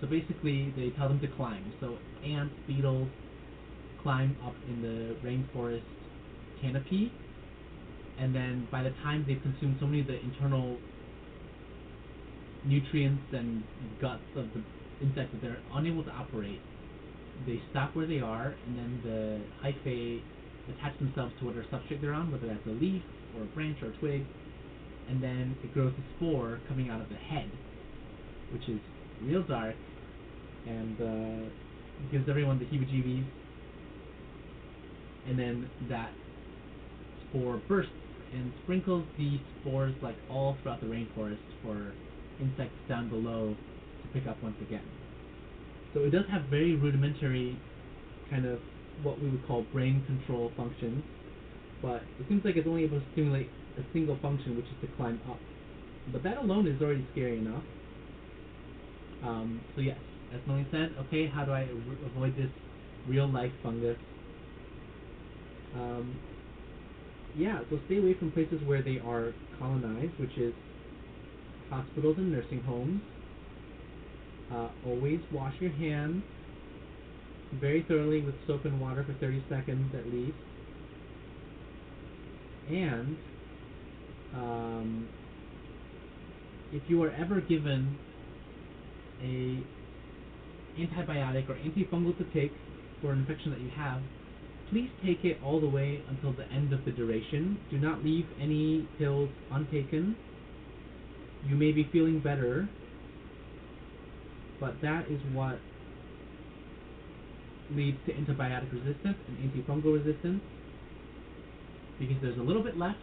So basically, they tell them to climb. So ants, beetles climb up in the rainforest canopy, and then by the time they've consumed so many of the internal nutrients and guts of the insect that they're unable to operate, they stop where they are, and then the hyphae attach themselves to whatever substrate they're on, whether that's a leaf or a branch or a twig, and then it grows a spore coming out of the head, which is real dark and gives everyone the heebie-jeebies. And then that spore bursts and sprinkles the spores like all throughout the rainforest for insects down below to pick up once again. So it does have very rudimentary kind of what we would call brain control functions, but it seems like it's only able to stimulate a single function, which is to climb up. But that alone is already scary enough. So yes, as Melanie said, okay, how do I avoid this real-life fungus? Yeah, so stay away from places where they are colonized, which is hospitals and nursing homes. Always wash your hands very thoroughly with soap and water for 30 seconds at least. And if you are ever given a antibiotic or antifungal to take for an infection that you have, please take it all the way until the end of the duration. Do not leave any pills untaken. You may be feeling better, but that is what leads to antibiotic resistance and antifungal resistance, because there's a little bit left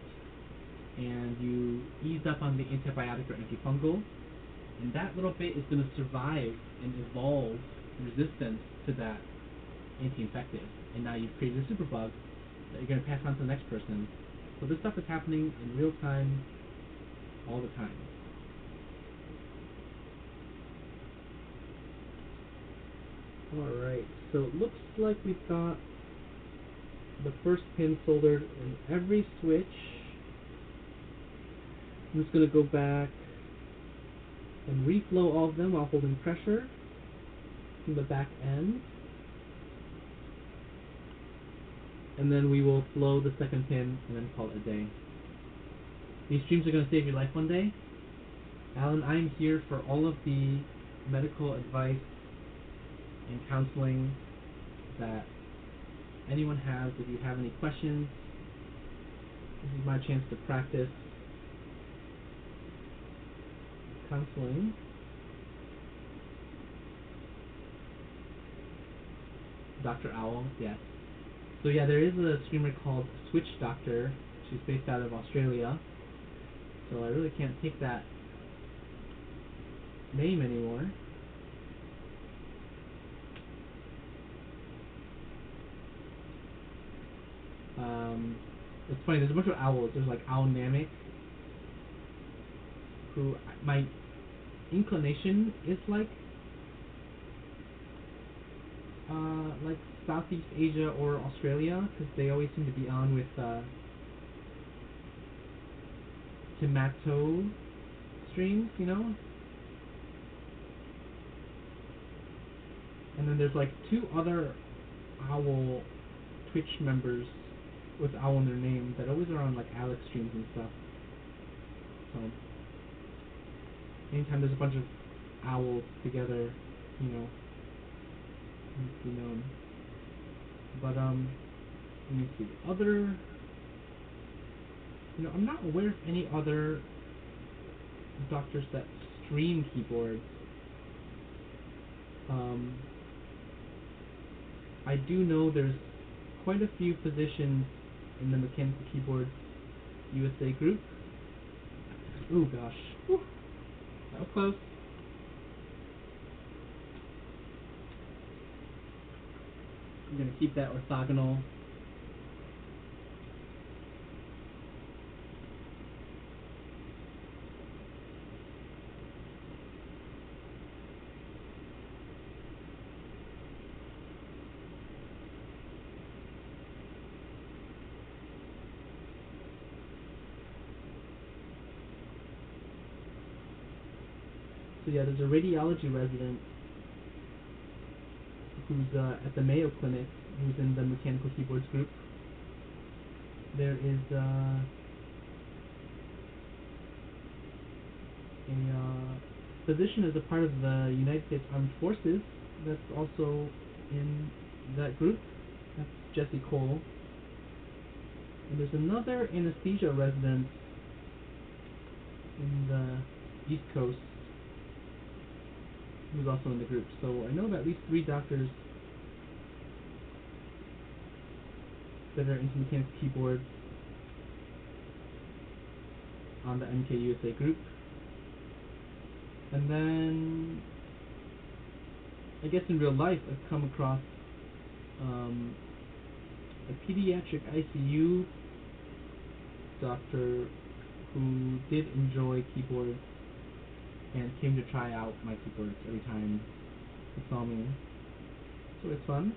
and you eased up on the antibiotic or antifungal, and that little bit is going to survive and evolve resistance to that anti-infective, and now you've created a superbug that you're going to pass on to the next person. So this stuff is happening in real time all the time. Alright, so it looks like we've got the first pin soldered in every switch. I'm just going to go back and reflow all of them while holding pressure from the back end. And then we will flow the second pin and then call it a day. These streams are going to save your life one day. Alan, I'm here for all of the medical advice and counseling that anyone has. If you have any questions, this is my chance to practice counseling. Dr. Owl, yes. So yeah, there is a streamer called Switch Doctor. She's based out of Australia. So I really can't take that name anymore. It's funny, there's a bunch of owls. There's like Owl Namek, who my inclination is like Southeast Asia or Australia, because they always seem to be on with Timato streams, you know? And then there's like two other owl Twitch members with owl in their name that always are on like Alex streams and stuff. So anytime there's a bunch of owls together, you know, needs to be known. But let me see. Other, you know, I'm not aware of any other doctors that stream keyboards. I do know there's quite a few physicians in the Mechanical Keyboards USA group. Oh gosh. Whew. That was close. I'm going to keep that orthogonal. So yeah, there's a radiology resident who's at the Mayo Clinic, who's in the mechanical keyboards group. There is a physician as a part of the United States Armed Forces that's also in that group. That's Jesse Cole. And there's another anesthesia resident in the East Coast who's also in the group. So I know of at least 3 doctors that are into mechanical keyboards on the MKUSA group. And then, I guess in real life, I've come across a pediatric ICU doctor who did enjoy keyboards and came to try out my keyboards every time he saw me. So it's fun.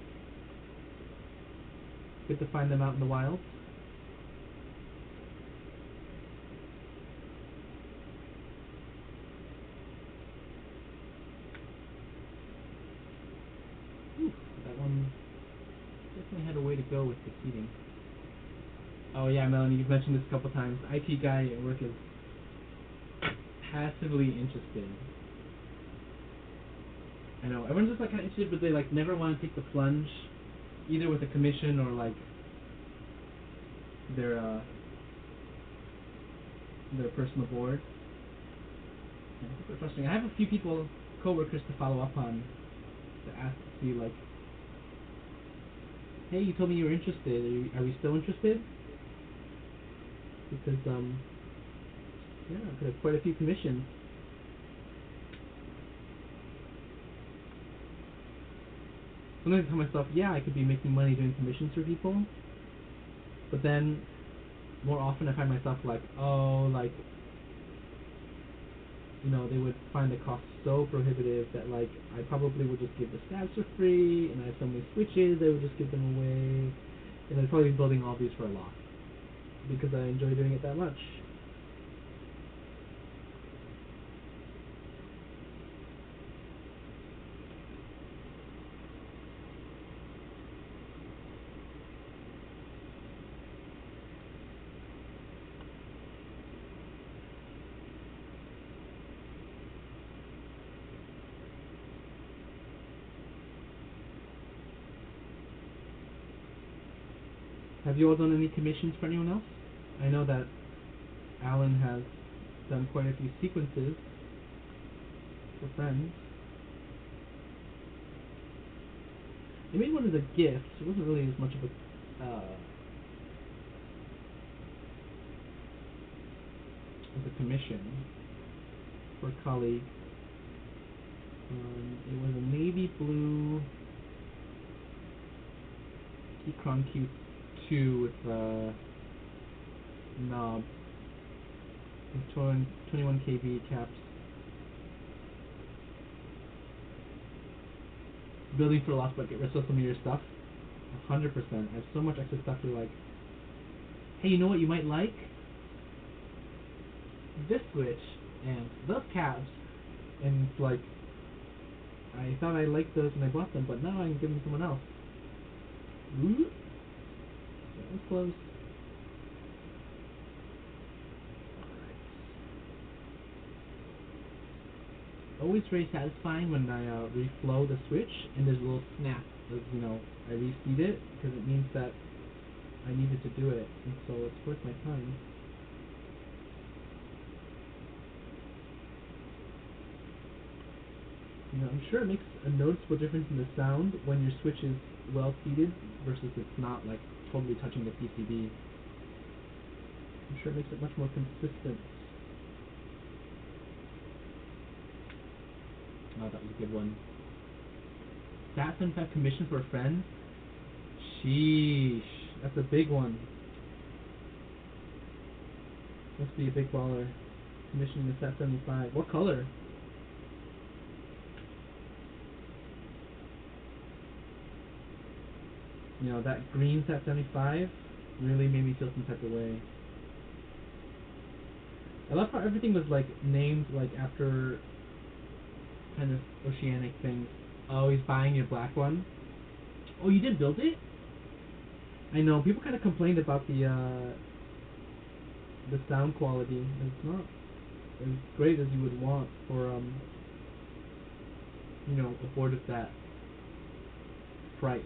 Good to find them out in the wild. That one definitely had a way to go with the seating. Oh yeah, Melanie, you've mentioned this a couple times. IT guy at work is passively interested. I know, everyone's just like kind of interested, but they like never want to take the plunge, either with a commission or like their personal board. Yeah, it's super frustrating. I have a few people, coworkers, to follow up on, to ask to see like, hey, you told me you were interested. Are we still interested? Because yeah, I've got quite a few commissions. Sometimes I tell myself, yeah, I could be making money doing commissions for people, but then more often I find myself like, oh, like, you know, they would find the cost so prohibitive that like I probably would just give the stabs for free, and I have so many switches, I would just give them away, and I'd probably be building all these for a lot because I enjoy doing it that much. Have you all done any commissions for anyone else? I know that Alan has done quite a few sequences for friends. I made one as a gift. It wasn't really as much of a commission for a colleague. It was a navy blue Keychron Q2 with a knob and 21 kV caps. Building for loss, but get rid of some of your stuff. 100%. I have so much extra stuff. You're like, hey, you know what you might like? This switch and those caps. And it's like, I thought I liked those when I bought them, but now I can give them to someone else. Ooh. That was close. Always very satisfying when I reflow the switch and there's a little snap as, you know, I reseat it, because it means that I needed to do it, and so it's worth my time. You know, I'm sure it makes a noticeable difference in the sound when your switch is well seated versus it's not like totally touching the PCB. I'm sure it makes it much more consistent. Oh, that was a good one. SAT-75 commission for a friend? Sheesh, that's a big one. Must be a big baller. Commissioning the SAT-75. What color? You know, that green SAT-75 really made me feel some type of way. I love how everything was like named like after kind of oceanic things. Oh, he's buying your black one? Oh, you did build it? I know, people kind of complained about the sound quality. It's not as great as you would want for, you know, a board of that price.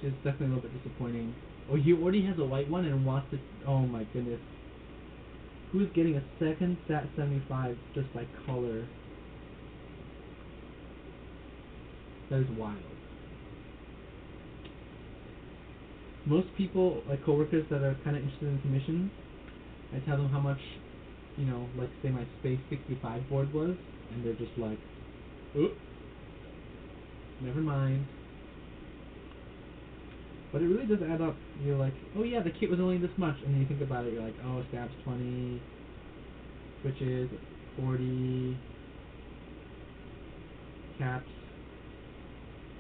It's definitely a little bit disappointing. Oh, he already has a white one and wants to... Oh my goodness. Who's getting a second Sat 75 just by color? That is wild. Most people, like coworkers that are kind of interested in commissions, I tell them how much, you know, like say my Space 65 board was, and they're just like, oh, never mind. But it really does add up. You're like, oh yeah, the kit was only this much, and then you think about it, you're like, oh, stabs 20, switches 40, caps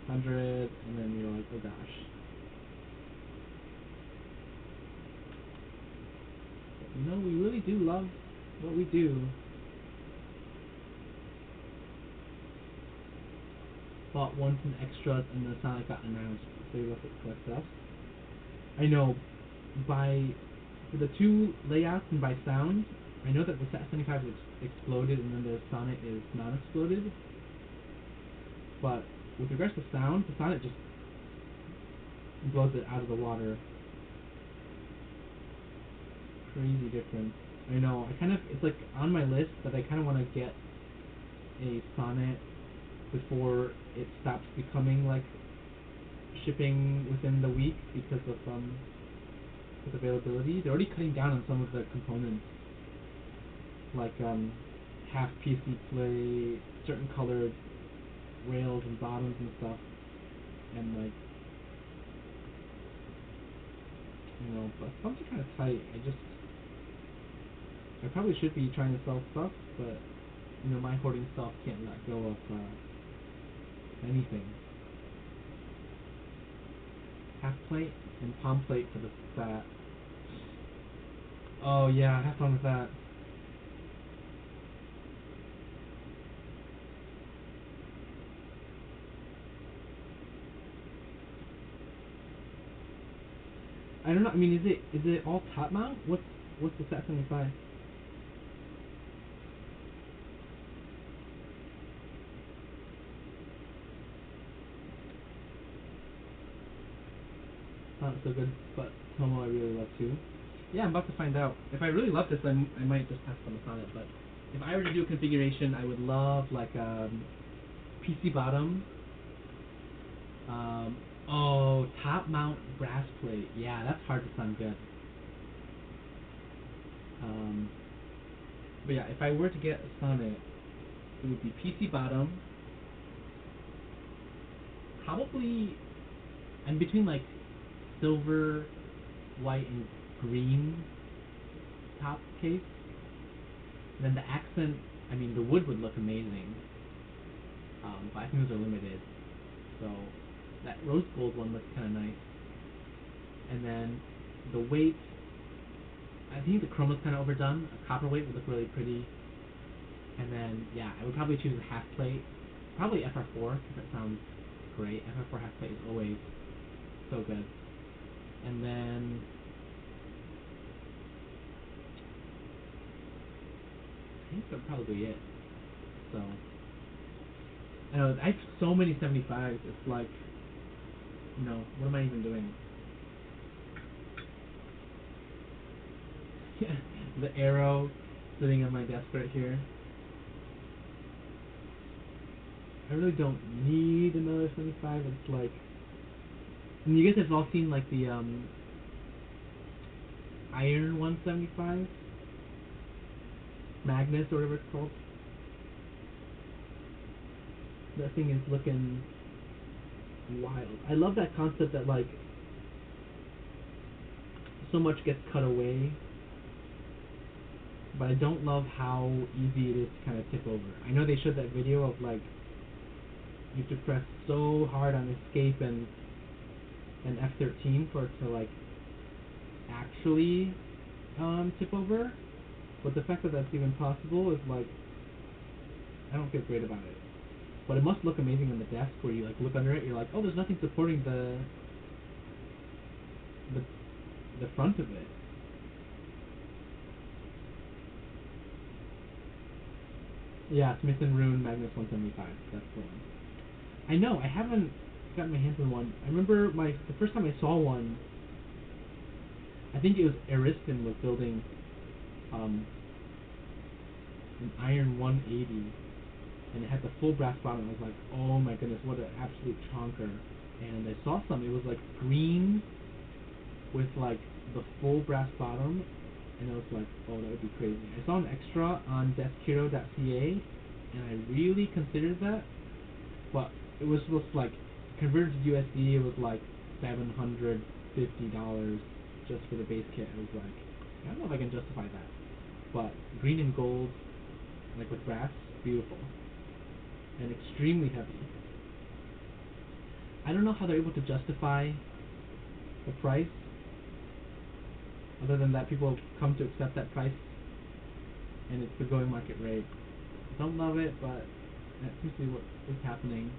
100, and then you're like, oh gosh. But, you know, we really do love what we do. Bought one from extras, and the Sonic got announced, so you left it to collect stuff. I know, for the two layouts and by sound, I know that the Sat 75 is exploded and then the Sonic is non-exploded. But with regards to sound, the Sonic just blows it out of the water. Crazy difference. I know, it's like on my list that I kind of want to get a Sonnet before it stops becoming like shipping within the week because of with availability. They're already cutting down on some of the components, like half PC play, certain colored rails and bottoms and stuff, and like, you know, but funds are kind of tight. I probably should be trying to sell stuff, but you know, my hoarding self can't let go of anything. Half plate and palm plate for the Sat. Oh yeah, have fun with that. I don't know. I mean, is it all top mount? What's the Sat 75? Not so good, but Tomo I really love too. Yeah, I'm about to find out. If I really love this, I might just pass on the Sonnet. But if I were to do a configuration, I would love like PC bottom. Oh, top mount brass plate. Yeah, that's hard to sound good. But yeah, if I were to get a Sonnet, it would be PC bottom. Probably, I'm between like silver, white, and green top case. And then the accent, I mean, the wood would look amazing. But I think those are limited. So that rose gold one looks kind of nice. And then the weight, I think the chrome was kind of overdone. A copper weight would look really pretty. And then, yeah, I would probably choose a half plate. Probably FR4, because that sounds great. FR4 half plate is always so good. And then I think that's probably it. So I know I have so many 75s. It's like, you know, what am I even doing? The arrow sitting on my desk right here. I really don't need another 75. It's like, and you guys have all seen like the Iron 175, Magnus or whatever it's called. That thing is looking wild. I love that concept that like so much gets cut away, but I don't love how easy it is to kind of tip over. I know they showed that video of like you have to press so hard on escape and F13 for it to like actually tip over, but the fact that that's even possible is like, I don't feel great about it. But it must look amazing on the desk where you like look under it, you're like, oh, there's nothing supporting the the front of it. Yeah, Smith and Rune Magnus 175. That's the one. I know. I haven't gotten my hands on one. I remember the first time I saw one. I think it was Ariston was building um, an Iron 180, and it had the full brass bottom. I was like, oh my goodness, what an absolute chonker! And I saw some. It was like green with like the full brass bottom, and I was like, oh, that would be crazy. I saw an extra on DeskHero.ca, and I really considered that, but it was supposed to like converted to USD. It was like $750 just for the base kit. I was like, I don't know if I can justify that. But green and gold, like with brass, beautiful and extremely heavy. I don't know how they're able to justify the price. Other than that, people come to accept that price, and it's the going market rate. Don't love it, but that seems to be what is happening.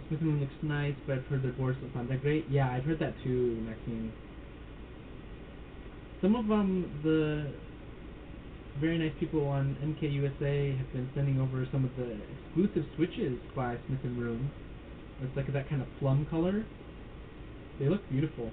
Smith & Wesson looks nice, but I've heard their boards don't sound that great. Yeah, I've heard that too, Maxine. Some of the very nice people on MKUSA have been sending over some of the exclusive switches by Smith & Wesson. It's like that kind of plum color. They look beautiful.